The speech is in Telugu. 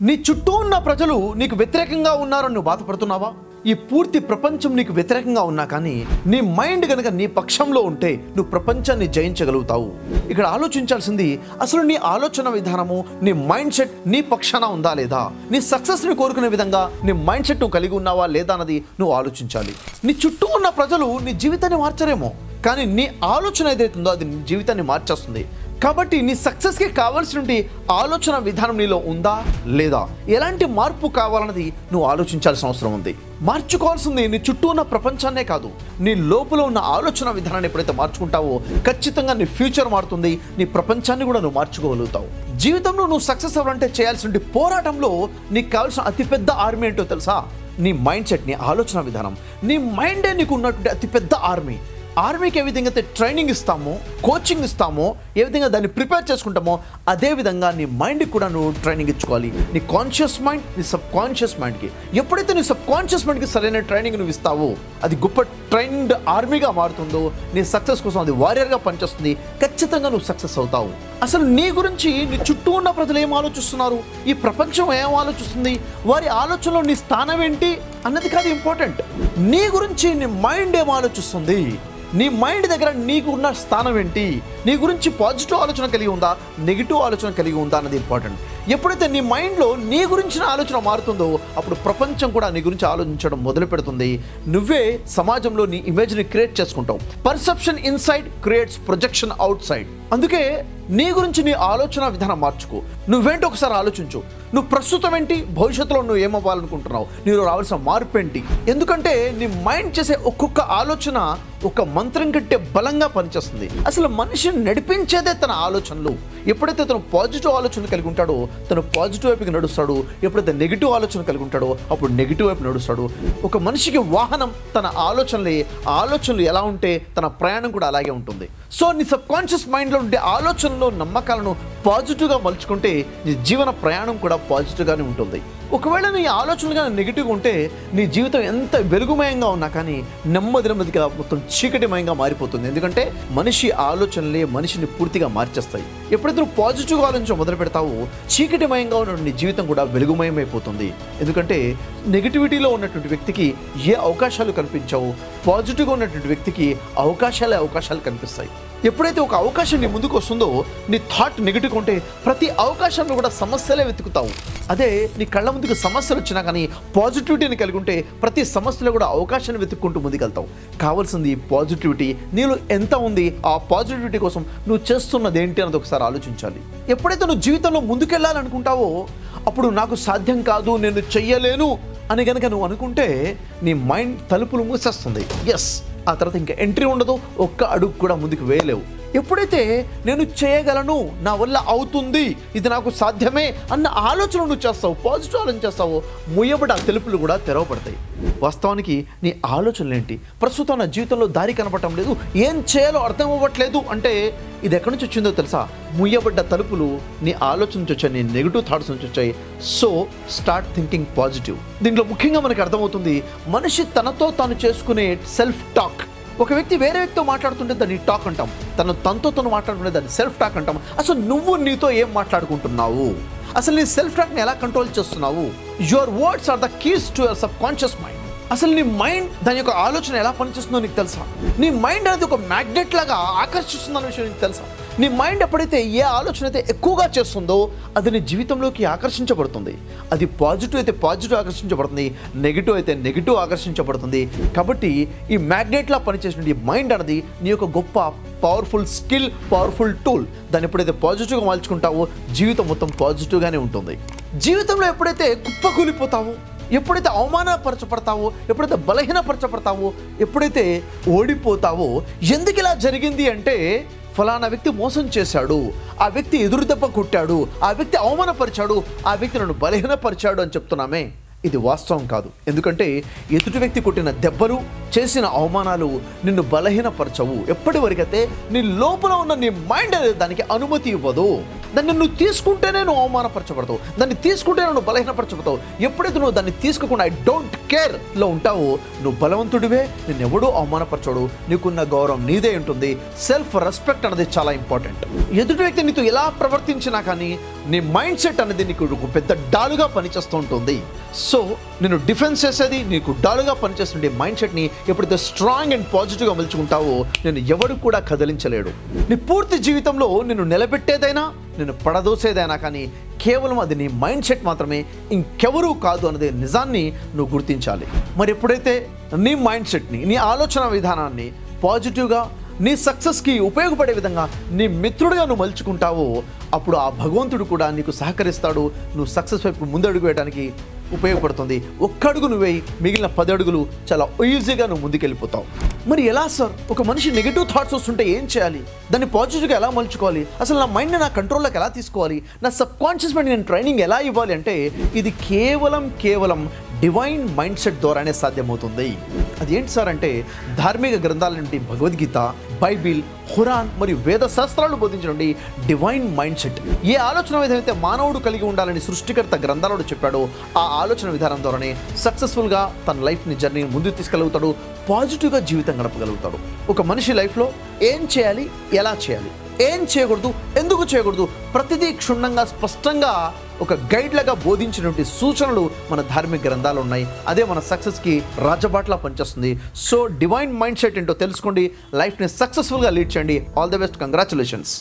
నీ చుట్టూ ఉన్న ప్రజలు నీకు వ్యతిరేకంగా ఉన్నారని నువ్వు బాధపడుతున్నావా? ఈ పూర్తి ప్రపంచం నీకు వ్యతిరేకంగా ఉన్నా కానీ నీ మైండ్ కనుక నీ పక్షంలో ఉంటే నువ్వు ప్రపంచాన్ని జయించగలుగుతావు. ఇక్కడ ఆలోచించాల్సింది అసలు నీ ఆలోచన విధానము, నీ మైండ్ సెట్ నీ పక్షాన ఉందా లేదా? నీ సక్సెస్ని కోరుకునే విధంగా నీ మైండ్ సెట్ నువ్వు కలిగి ఉన్నావా లేదా అన్నది నువ్వు ఆలోచించాలి. నీ చుట్టూ ఉన్న ప్రజలు నీ జీవితాన్ని మార్చరేమో, కానీ నీ ఆలోచన ఏదైతుందో అది నీ జీవితాన్ని మార్చేస్తుంది. కాబట్టి నీ సక్సెస్కి కావాల్సిన ఆలోచన విధానం నీలో ఉందా లేదా? ఎలాంటి మార్పు కావాలన్నది నువ్వు ఆలోచించాల్సిన అవసరం ఉంది. మార్చుకోవాల్సింది నీ చుట్టూ ఉన్న ప్రపంచాన్నే కాదు, నీ లోపల ఉన్న ఆలోచన విధానాన్ని ఎప్పుడైతే మార్చుకుంటావో ఖచ్చితంగా నీ ఫ్యూచర్ మారుతుంది, నీ ప్రపంచాన్ని కూడా నువ్వు మార్చుకోగలుగుతావు. జీవితంలో నువ్వు సక్సెస్ అవ్వాలంటే చేయాల్సిన పోరాటంలో నీకు కావాల్సిన అతిపెద్ద ఆర్మీ ఏంటో తెలుసా? నీ మైండ్ సెట్, నీ ఆలోచన విధానం. నీ మైండే నీకు ఉన్నటువంటి అతిపెద్ద ఆర్మీ. ఆర్మీకి ఏ విధంగా అయితే ట్రైనింగ్ ఇస్తామో, కోచింగ్ ఇస్తామో, ఏ విధంగా దాన్ని ప్రిపేర్ చేసుకుంటామో అదేవిధంగా నీ మైండ్కి కూడా నువ్వు ట్రైనింగ్ ఇచ్చుకోవాలి. నీ కాన్షియస్ మైండ్, నీ సబ్ కాన్షియస్ మైండ్కి ఎప్పుడైతే నీ సబ్ కాన్షియస్ మైండ్కి సరైన ట్రైనింగ్ నువ్వు ఇస్తావో అది గొప్ప ట్రైన్డ్ ఆర్మీగా మారుతుందో, నీ సక్సెస్ కోసం అది వారియర్గా పనిచేస్తుంది. ఖచ్చితంగా నువ్వు సక్సెస్ అవుతావు. అసలు నీ గురించి నీ చుట్టూ ఉన్న ప్రజలు ఏం ఆలోచిస్తున్నారు, ఈ ప్రపంచం ఏం ఆలోచిస్తుంది, వారి ఆలోచనలో నీ స్థానం ఏంటి అన్నది కాదు ఇంపార్టెంట్. నీ గురించి నీ మైండ్ ఏం ఆలోచిస్తుంది, నీ మైండ్ దగ్గర నీకు ఉన్న స్థానం ఏంటి, నీ గురించి పాజిటివ్ ఆలోచన కలిగి ఉందా, నెగిటివ్ ఆలోచన కలిగి ఉందా అన్నది ఇంపార్టెంట్. ఎప్పుడైతే నీ మైండ్లో నీ గురించిన ఆలోచన మారుతుందో అప్పుడు ప్రపంచం కూడా నీ గురించి ఆలోచించడం మొదలు పెడుతుంది. నువ్వే సమాజంలో నీ ఇమేజ్ని క్రియేట్ చేసుకుంటావు. Perception inside creates projection out side. అందుకే నీ గురించి నీ ఆలోచన విధానం మార్చుకో. నువ్వేంటి ఒకసారి ఆలోచించు. నువ్వు ప్రస్తుతం ఏంటి, భవిష్యత్తులో నువ్వు ఏమవ్వాలనుకుంటున్నావు, నీలో రావాల్సిన మార్పు ఏంటి? ఎందుకంటే నీ మైండ్ చేసే ఒక్కొక్క ఆలోచన ఒక మంత్రం కంటే బలంగా పనిచేస్తుంది. అసలు మనిషిని నడిపించేదే తన ఆలోచనలు. ఎప్పుడైతే తను పాజిటివ్ ఆలోచన కలిగి ఉంటాడో తను పాజిటివ్ వైపుకి నడుస్తాడు. ఎప్పుడైతే నెగిటివ్ ఆలోచన కలిగి ఉంటాడో అప్పుడు నెగిటివ్ వైపు నడుస్తాడు. ఒక మనిషికి వాహనం తన ఆలోచనలు ఎలా ఉంటే తన ప్రయాణం కూడా అలాగే ఉంటుంది. సో నీ సబ్ కాన్షియస్ మైండ్లో ఉండే ఆలోచనలో నమ్మకాలను పాజిటివ్గా మలుచుకుంటే నీ జీవన ప్రయాణం కూడా పాజిటివ్గానే ఉంటుంది. ఒకవేళ నీ ఆలోచనలుగా నెగిటివ్గా ఉంటే నీ జీవితం ఎంత వెలుగుమయంగా ఉన్నా కానీ నెమ్మదిగా మొత్తం చీకటిమయంగా మారిపోతుంది. ఎందుకంటే మనిషి ఆలోచనలే మనిషిని పూర్తిగా మార్చేస్తాయి. ఎప్పుడైతే నువ్వు పాజిటివ్గా ఆలోచించడం మొదలు పెడతావో చీకటిమయంగా ఉన్న నీ జీవితం కూడా వెలుగుమయమైపోతుంది. ఎందుకంటే నెగిటివిటీలో ఉన్నటువంటి వ్యక్తికి ఏ అవకాశాలు కనిపించవు, పాజిటివ్గా ఉన్నటువంటి వ్యక్తికి అవకాశాలు కనిపిస్తాయి. ఎప్పుడైతే ఒక అవకాశం నీ ముందుకు వస్తుందో నీ థాట్ నెగిటివ్గా ఉంటే ప్రతి అవకాశంలో కూడా సమస్యలే వెతుకుతావు. అదే నీ కళ్ళ ముందుకు సమస్యలు వచ్చినా కానీ పాజిటివిటీని కలిగి ఉంటే ప్రతి సమస్యలో కూడా అవకాశాన్ని వెతుక్కుంటూ ముందుకెళ్తావు. కావాల్సింది పాజిటివిటీ. నీలో ఎంత ఉంది, ఆ పాజిటివిటీ కోసం నువ్వు చేస్తున్నది ఏంటి అన్నది ఒకసారి ఆలోచించాలి. ఎప్పుడైతే నువ్వు జీవితంలో ముందుకెళ్ళాలనుకుంటావో అప్పుడు నాకు సాధ్యం కాదు, నేను చెయ్యలేను అని కనుక నువ్వు అనుకుంటే నీ మైండ్ తలుపులు మూసేస్తుంది. ఆ తర్వాత ఇంకా ఎంట్రీ ఉండదు, ఒక్క అడుగు కూడా ముందుకు వేయలేవు. ఎప్పుడైతే నేను చేయగలను, నా వల్ల అవుతుంది, ఇది నాకు సాధ్యమే అన్న ఆలోచన నువ్వు చేస్తావు, పాజిటివ్ ఆలోచన చేస్తావు, ముయ్యబడి ఆ తలుపులు కూడా తెరవబడతాయి. వాస్తవానికి నీ ఆలోచనలు ఏంటి? ప్రస్తుతం నా జీవితంలో దారి కనపడటం లేదు, ఏం చేయాలో అర్థం అవ్వట్లేదు అంటే ఇది ఎక్కడి నుంచి వచ్చిందో తెలుసా? ముయ్యబడ్డ తలుపులు నీ ఆలోచన నుంచి వచ్చాయి, నీ నెగిటివ్ థాట్స్ నుంచి వచ్చాయి. So start thinking positive. దీంట్లో ముఖ్యంగా మనకు అర్థమవుతుంది మనిషి తనతో తాను చేసుకునే సెల్ఫ్ టాక్. ఒక వ్యక్తి వేరే వ్యక్తితో మాట్లాడుతుంటే దాన్ని టాక్ అంటాం, తనతో తను మాట్లాడుతుంటే దాన్ని సెల్ఫ్ టాక్ అంటాం. అసలు నువ్వు నీతో ఏం మాట్లాడుకుంటున్నావు, అసలు నీ సెల్ఫ్ టాక్ని ఎలా కంట్రోల్ చేస్తున్నావు? Your words are the keys to your subconscious mind. అసలు నీ మైండ్ దాని యొక్క ఆలోచన ఎలా పనిచేస్తుందో నీకు తెలుసా? నీ మైండ్ అనేది ఒక మ్యాగ్నెట్ లాగా ఆకర్షిస్తుందన్న విషయం నీకు తెలుసా? నీ మైండ్ ఎప్పుడైతే ఏ ఆలోచన అయితే ఎక్కువగా చేస్తుందో అది నీ జీవితంలోకి ఆకర్షించబడుతుంది. అది పాజిటివ్ అయితే పాజిటివ్ ఆకర్షించబడుతుంది, నెగిటివ్ అయితే నెగిటివ్ ఆకర్షించబడుతుంది. కాబట్టి ఈ మ్యాగ్నెట్లా పనిచేసిన మైండ్ అనేది నీ యొక్క గొప్ప పవర్ఫుల్ స్కిల్, పవర్ఫుల్ టూల్. దాన్ని ఎప్పుడైతే పాజిటివ్గా మార్చుకుంటావో జీవితం మొత్తం పాజిటివ్గానే ఉంటుంది. జీవితంలో ఎప్పుడైతే కుప్పకూలిపోతావో, ఎప్పుడైతే అవమానపరచబడతావో, ఎప్పుడైతే బలహీనపరచబడతావో, ఎప్పుడైతే ఓడిపోతావో, ఎందుకు ఇలా జరిగింది అంటే ఫలానా వ్యక్తి మోసం చేశాడు, ఆ వ్యక్తి ఎదురు దెబ్బ కొట్టాడు, ఆ వ్యక్తి అవమానపరిచాడు, ఆ వ్యక్తి నన్ను బలహీనపరిచాడు అని చెప్తున్నామే, ఇది వాస్తవం కాదు. ఎందుకంటే ఎదుటి వ్యక్తి కొట్టిన దెబ్బలు, చేసిన అవమానాలు నిన్ను బలహీనపరచవు. ఎప్పటి వరకైతే నీ లోపల ఉన్న నీ మైండ్ దానికి అనుమతి ఇవ్వదు. దాన్ని నువ్వు తీసుకుంటేనే నువ్వు అవమానపరచబడతావు, దాన్ని తీసుకుంటేనే నువ్వు బలహీనపరచబడతావు. ఎప్పుడైతే నువ్వు దాన్ని తీసుకోకుండా ఐ డోంట్ కేర్లో ఉంటావో నువ్వు బలవంతుడివే, నిన్ను ఎవడూ అవమానపరచడు, నీకున్న గౌరవం నీదే ఉంటుంది. సెల్ఫ్ రెస్పెక్ట్ అనేది చాలా ఇంపార్టెంట్. ఎదుటి వ్యక్తి నీతో ఎలా ప్రవర్తించినా కానీ నీ మైండ్ సెట్ అనేది నీకు ఒక పెద్ద డాలుగా పనిచేస్తూ ఉంటుంది. సో నేను డిఫెన్స్ చేసేది నీకు డాలుగా పనిచేస్తుండే మైండ్ సెట్ని ఎప్పుడైతే స్ట్రాంగ్ అండ్ పాజిటివ్గా మలుచుకుంటావో నేను ఎవడు కూడా కదిలించలేడు. నీ పూర్తి జీవితంలో నిన్ను నిలబెట్టేదైనా నేను పడదోసేదైనా కానీ కేవలం అది నీ మైండ్ సెట్ మాత్రమే, ఇంకెవరూ కాదు అన్నదే నిజాన్ని నువ్వు గుర్తించాలి. మరి ఎప్పుడైతే నీ మైండ్ సెట్ని, నీ ఆలోచన విధానాన్ని పాజిటివ్గా నీ సక్సెస్కి ఉపయోగపడే విధంగా నీ మిత్రుడిగా నువ్వు మలుచుకుంటావో అప్పుడు ఆ భగవంతుడు కూడా నీకు సహకరిస్తాడు. నువ్వు సక్సెస్ వైపు ముందడుగు వేయడానికి ఉపయోగపడుతుంది. ఒక్క అడుగు నువ్వే, మిగిలిన 10 అడుగులు చాలా ఈజీగా నువ్వు ముందుకెళ్ళిపోతావు. మరి ఎలా సార్, ఒక మనిషి నెగిటివ్ థాట్స్ వస్తుంటే ఏం చేయాలి, దాన్ని పాజిటివ్గా ఎలా మలుచుకోవాలి, అసలు నా మైండ్ని నా కంట్రోల్లోకి ఎలా తీసుకోవాలి, నా సబ్ కాన్షియస్ మైండ్ నేను ట్రైనింగ్ ఎలా ఇవ్వాలి అంటే ఇది కేవలం డివైన్ మైండ్ సెట్ ద్వారానే సాధ్యమవుతుంది. అది ఏంటి సార్ అంటే ధార్మిక గ్రంథాల నుండి భగవద్గీత, బైబిల్, ఖురాన్ మరియు వేద శాస్త్రాలు బోధించినటువంటి డివైన్ మైండ్ సెట్. ఏ ఆలోచన విధానం అయితే మానవుడు కలిగి ఉండాలని సృష్టికర్త గ్రంథాలలో చెప్పాడో ఆ ఆలోచన విధానం ద్వారానే సక్సెస్ఫుల్గా తన లైఫ్ని జర్నీ ముందుకు తీసుకెళ్ళగలుగుతాడు, పాజిటివ్గా జీవితం గడపగలుగుతాడు. ఒక మనిషి లైఫ్లో ఏం చేయాలి, ఎలా చేయాలి, ఏం చేయకూడదు, ఎందుకు చేయకూడదు, ప్రతిదీ క్షుణ్ణంగా స్పష్టంగా ఒక గైడ్లాగా బోధించినటువంటి సూచనలు మన ధార్మిక గ్రంథాలు ఉన్నాయి. అదే మన సక్సెస్కి రాజబాట్లా పనిచేస్తుంది. సో డివైన్ మైండ్ సెట్ ఏంటో తెలుసుకోండి, లైఫ్ని సక్సెస్ఫుల్గా లీడ్ చేయండి. All the best, congratulations.